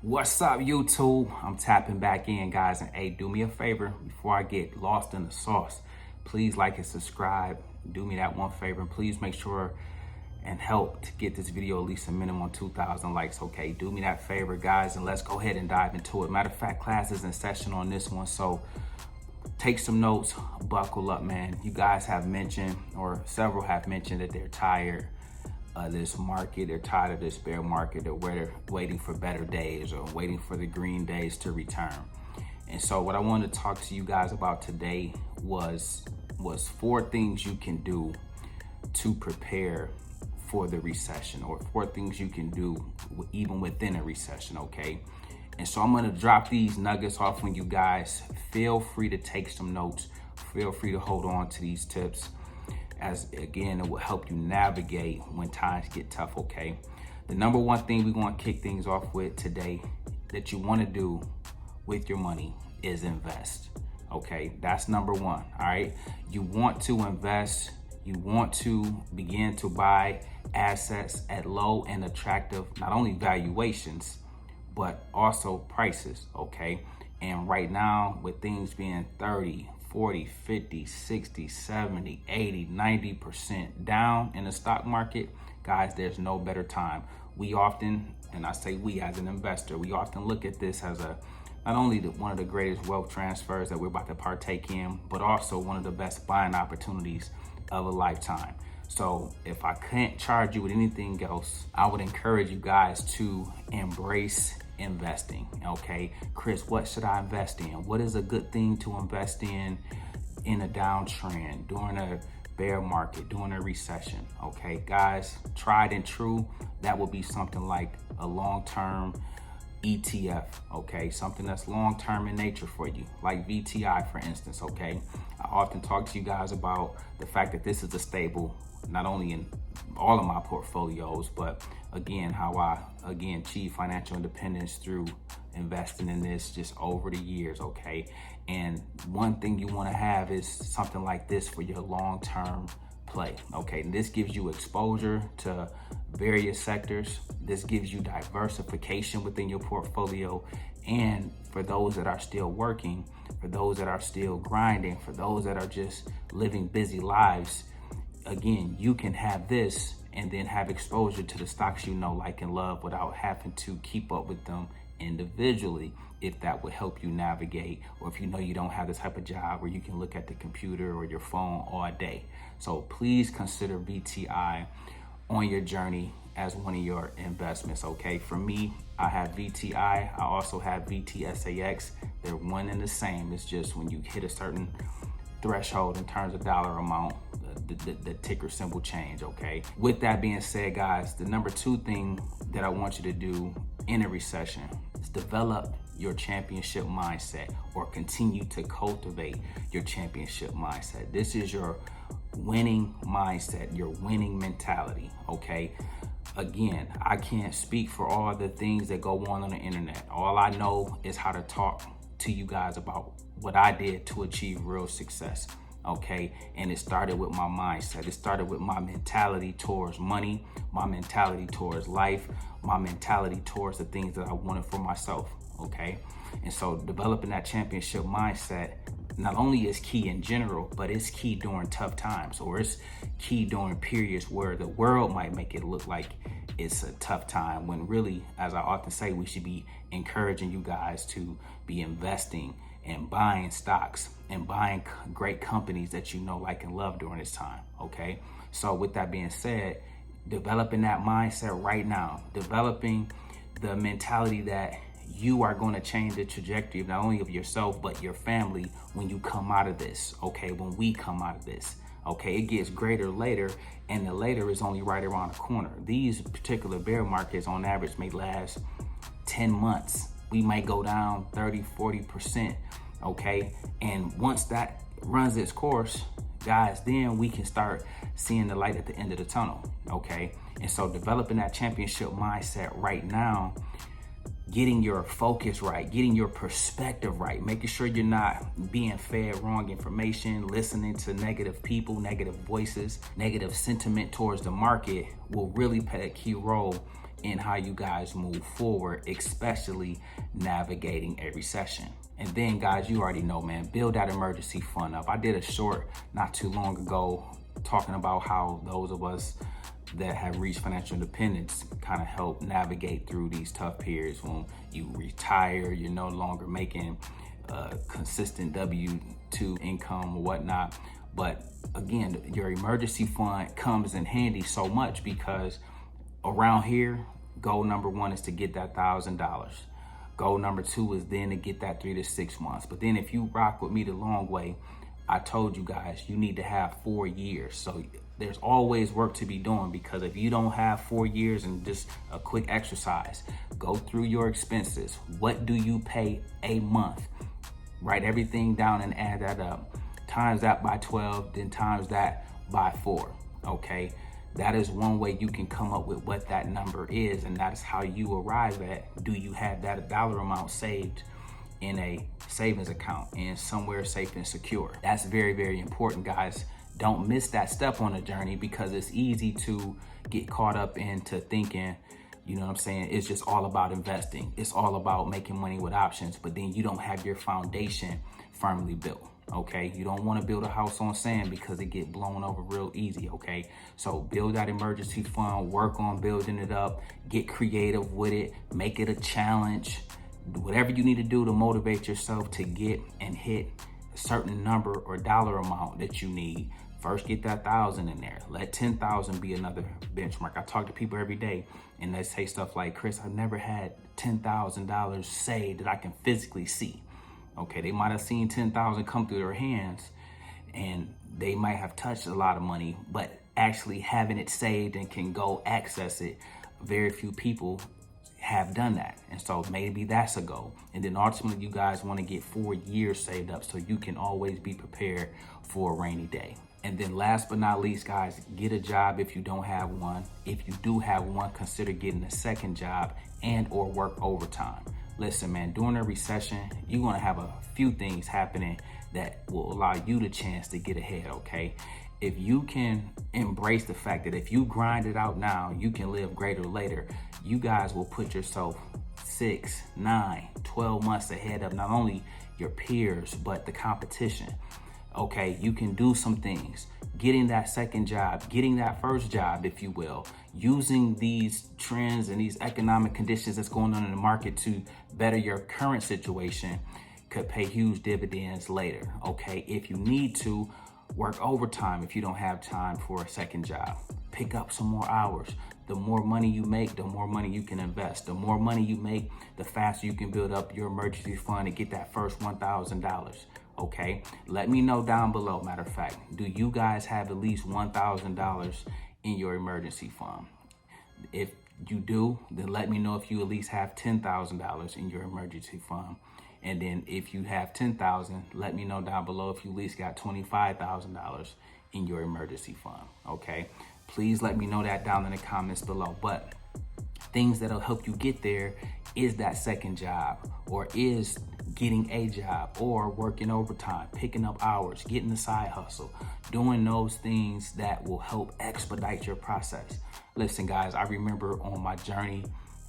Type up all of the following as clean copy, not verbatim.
What's up, YouTube? I'm tapping back in, guys, and hey, do me a favor before I get lost in the sauce. Please like and subscribe. Do me that one favor, and please make sure and help to get this video at least a minimum 2,000 likes. Okay, do me that favor, guys, and let's go ahead and dive into it. Matter of fact, class is in session on this one, so take some notes, buckle up, man. You guys have mentioned, or several have mentioned, that they're tired of this market. They're tired of this bear market. They're waiting for better days or waiting for the green days to return. And so what I wanted to talk to you guys about today was 4 things you can do to prepare for the recession, or 4 things you can do even within a recession, okay? And so I'm gonna drop these nuggets off on you guys. Feel free to take some notes. Feel free to hold on to these tips, as again, it will help you navigate when times get tough, okay? The number one thing we're gonna kick things off with today that you wanna do with your money is invest, okay? That's number one, all right? You want to invest, you want to begin to buy assets at low and attractive, not only valuations, but also prices, okay? And right now, with things being 30, 40, 50, 60, 70, 80, 90% down in the stock market, guys, there's no better time. We often, and I say we as an investor, we often look at this as not only one of the greatest wealth transfers that we're about to partake in, but also one of the best buying opportunities of a lifetime. So if I can't charge you with anything else, I would encourage you guys to embrace investing, okay? Chris, what should I invest in? What is a good thing to invest in a downtrend, during a bear market, during a recession, okay? Guys, tried and true, that would be something like a long-term ETF, okay? Something that's long-term in nature for you, like VTI, for instance, okay? I often talk to you guys about the fact that this is a stable, not only in all of my portfolios, but again, how I achieve financial independence through investing in this just over the years, okay? And one thing you want to have is something like this for your long-term play, okay? And this gives you exposure to various sectors. This gives you diversification within your portfolio. And for those that are still working, for those that are still grinding, for those that are just living busy lives, again, you can have this and then have exposure to the stocks you know, like, and love without having to keep up with them individually, if that would help you navigate, or if you know you don't have the type of job where you can look at the computer or your phone all day. So please consider VTI on your journey as one of your investments, okay? For me, I have VTI. I also have VTSAX. They're one and the same. It's just when you hit a certain threshold in terms of dollar amount, the ticker symbol change, okay? With that being said, guys, the number 2 thing that I want you to do in a recession is develop your championship mindset, or continue to cultivate your championship mindset. This is your winning mindset, your winning mentality, okay? Again, I can't speak for all the things that go on the internet. All I know is how to talk to you guys about what I did to achieve real success, okay? And it started with my mindset. It started with my mentality towards money, my mentality towards life, my mentality towards the things that I wanted for myself, okay? And so developing that championship mindset not only is key in general, but it's key during tough times, or it's key during periods where the world might make it look like it's a tough time, when really, as I often say, we should be encouraging you guys to be investing and buying stocks and buying great companies that you know, like, and love during this time, okay? So with that being said, developing that mindset right now, developing the mentality that you are going to change the trajectory of not only of yourself, but your family when you come out of this, okay? When we come out of this, okay? It gets greater later, and the later is only right around the corner. These particular bear markets on average may last 10 months. We might go down 30, 40%, okay? And once that runs its course, guys, then we can start seeing the light at the end of the tunnel, okay? And so developing that championship mindset right now, getting your focus right, getting your perspective right, making sure you're not being fed wrong information, listening to negative people, negative voices, negative sentiment towards the market will really play a key role in how you guys move forward, especially navigating a recession. And then guys, you already know, man, build that emergency fund up. I did a short not too long ago talking about how those of us that have reached financial independence kind of help navigate through these tough periods. When you retire, you're no longer making consistent W-2 income or whatnot. But again, your emergency fund comes in handy so much because around here, goal number one is to get that $1,000. Goal number two is then to get that 3 to 6 months. But then if you rock with me the long way, I told you guys, you need to have 4 years. So there's always work to be doing, because if you don't have 4 years, and just a quick exercise, go through your expenses. What do you pay a month? Write everything down and add that up. Times that by 12, then times that by 4, okay? That is one way you can come up with what that number is, and that's how you arrive at, do you have that dollar amount saved in a savings account and somewhere safe and secure? That's very, very important, guys. Don't miss that step on the journey, because it's easy to get caught up into thinking, you know what I'm saying, it's just all about investing. It's all about making money with options, but then you don't have your foundation firmly built. Okay, you don't want to build a house on sand, because it get blown over real easy. Okay, so build that emergency fund, work on building it up, get creative with it, make it a challenge, whatever you need to do to motivate yourself to get and hit a certain number or dollar amount that you need. First, get that 1,000 in there. Let 10,000 be another benchmark. I talk to people every day and they say stuff like, Chris, I've never had $10,000 saved that I can physically see. Okay, they might have seen 10,000 come through their hands and they might have touched a lot of money, but actually having it saved and can go access it, very few people have done that. And so maybe that's a goal. And then ultimately you guys want to get 4 years saved up so you can always be prepared for a rainy day. And then last but not least, guys, get a job if you don't have one. If you do have one, consider getting a second job and or work overtime. Listen, man, during a recession, you're going to have a few things happening that will allow you the chance to get ahead, okay? If you can embrace the fact that if you grind it out now, you can live greater later, you guys will put yourself 6, 9, 12 months ahead of not only your peers, but the competition. Okay, you can do some things, getting that second job, getting that first job, if you will, using these trends and these economic conditions that's going on in the market to better your current situation could pay huge dividends later. Okay, if you need to work overtime, if you don't have time for a second job, pick up some more hours. The more money you make, the more money you can invest. The more money you make, the faster you can build up your emergency fund and get that first $1,000. Okay, let me know down below. Matter of fact, do you guys have at least $1,000 in your emergency fund? If you do, then let me know if you at least have $10,000 in your emergency fund. And then if you have 10,000, let me know down below if you at least got $25,000 in your emergency fund. Okay, please let me know that down in the comments below. But things that'll help you get there is that second job, or is getting a job, or working overtime, picking up hours, getting a side hustle, doing those things that will help expedite your process. Listen, guys, I remember on my journey,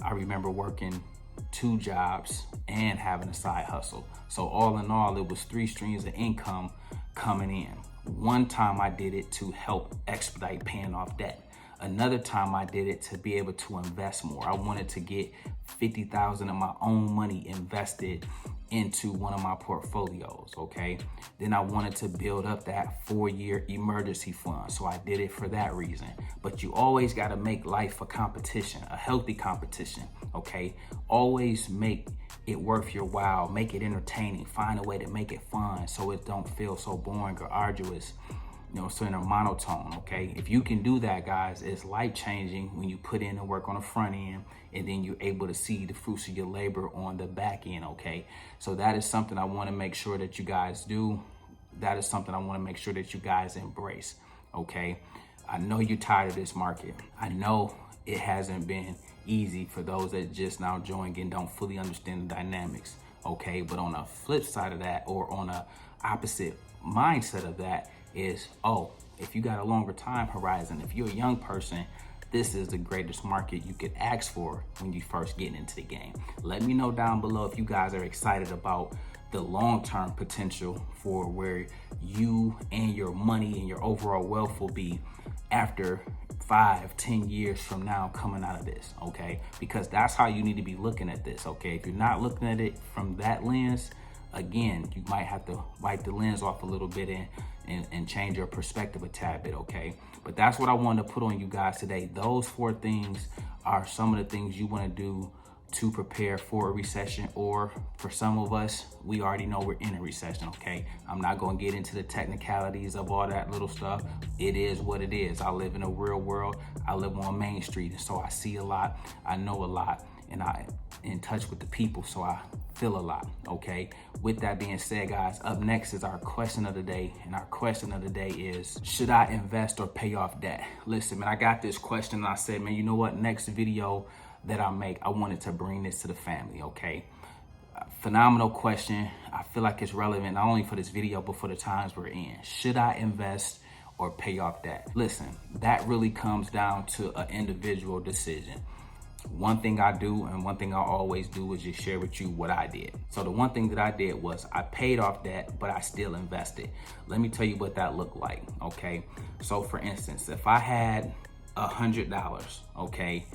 I remember working 2 jobs and having a side hustle. So all in all, it was 3 streams of income coming in. One time I did it to help expedite paying off debt. Another time I did it to be able to invest more. I wanted to get 50,000 of my own money invested into one of my portfolios, okay? Then I wanted to build up that 4-year emergency fund. So I did it for that reason. But you always gotta make life a competition, a healthy competition, okay? Always make it worth your while, make it entertaining, find a way to make it fun so it don't feel so boring or arduous, you know, so in a monotone, okay? If you can do that, guys, it's life-changing when you put in the work on the front end and then you're able to see the fruits of your labor on the back end, okay? So that is something I want to make sure that you guys do. That is something I want to make sure that you guys embrace, okay? I know you're tired of this market. I know it hasn't been easy for those that just now joined and don't fully understand the dynamics, okay? But on the flip side of that, or on a opposite mindset of that, is, oh, if you got a longer time horizon, if you're a young person, this is the greatest market you could ask for when you first get into the game. Let me know down below if you guys are excited about the long-term potential for where you and your money and your overall wealth will be after 5-10 years from now coming out of this, okay? Because that's how you need to be looking at this, okay? If you're not looking at it from that lens, again, you might have to wipe the lens off a little bit and change your perspective a tad bit, okay? But that's what I wanted to put on you guys today. Those 4 things are some of the things you want to do to prepare for a recession, or for some of us, we already know we're in a recession, okay? I'm not going to get into the technicalities of all that little stuff. It is what it is. I live in a real world. I live on Main Street, and so I see a lot, I know a lot, and I'm in touch with the people, so I feel a lot, okay? With that being said, guys, up next is our question of the day, and our question of the day is, should I invest or pay off debt? Listen, man, I got this question, and I said, man, you know what? Next video that I make, I wanted to bring this to the family, okay? Phenomenal question. I feel like it's relevant not only for this video, but for the times we're in. Should I invest or pay off debt? Listen, that really comes down to an individual decision. One thing I do and one thing I always do is just share with you what I did. So the one thing that I did was I paid off debt, but I still invested. Let me tell you what that looked like, okay? So for instance, if I had $100, okay,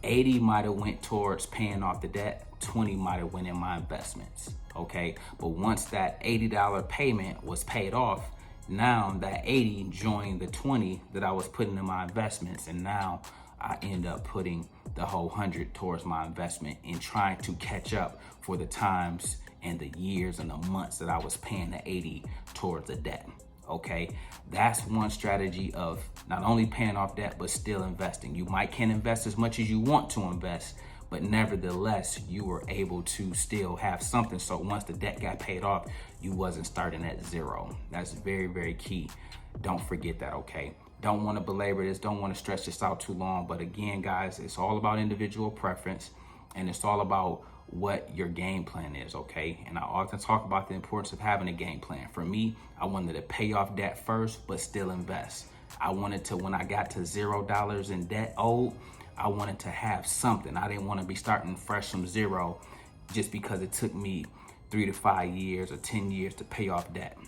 80 might have went towards paying off the debt, 20 might have went in my investments, okay? But once that $80 payment was paid off, now that 80 joined the 20 that I was putting in my investments, and now I end up putting the whole 100 towards my investment and trying to catch up for the times and the years and the months that I was paying the 80 towards the debt. Okay, that's one strategy of not only paying off debt, but still investing. You might can't invest as much as you want to invest, but nevertheless, you were able to still have something. So once the debt got paid off, you wasn't starting at zero. That's very, very key. Don't forget that, okay? Don't want to belabor this, don't want to stretch this out too long. But again, guys, it's all about individual preference, and it's all about what your game plan is, okay? And I often talk about the importance of having a game plan. For me, I wanted to pay off debt first, but still invest. I wanted to, when I got to $0 in debt owed, I wanted to have something. I didn't want to be starting fresh from zero just because it took me 3 to 5 years or 10 years to pay off debt.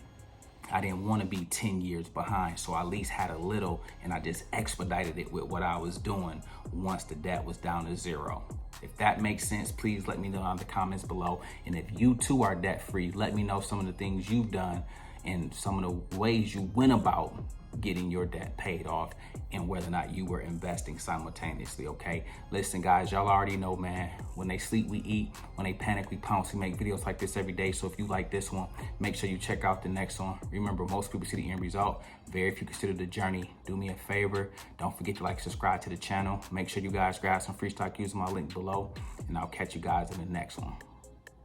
I didn't want to be 10 years behind, so I at least had a little, and I just expedited it with what I was doing once the debt was down to zero. If that makes sense, please let me know in the comments below. And if you too are debt free, let me know some of the things you've done and some of the ways you went about getting your debt paid off, and whether or not you were investing simultaneously, okay? Listen, guys, y'all already know, man, when they sleep, we eat. When they panic, we pounce. We make videos like this every day. So if you like this one, make sure you check out the next one. Remember, most people see the end result. Very few consider the journey. Do me a favor. Don't forget to like, subscribe to the channel. Make sure you guys grab some free stock using my link below, and I'll catch you guys in the next one.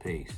Peace.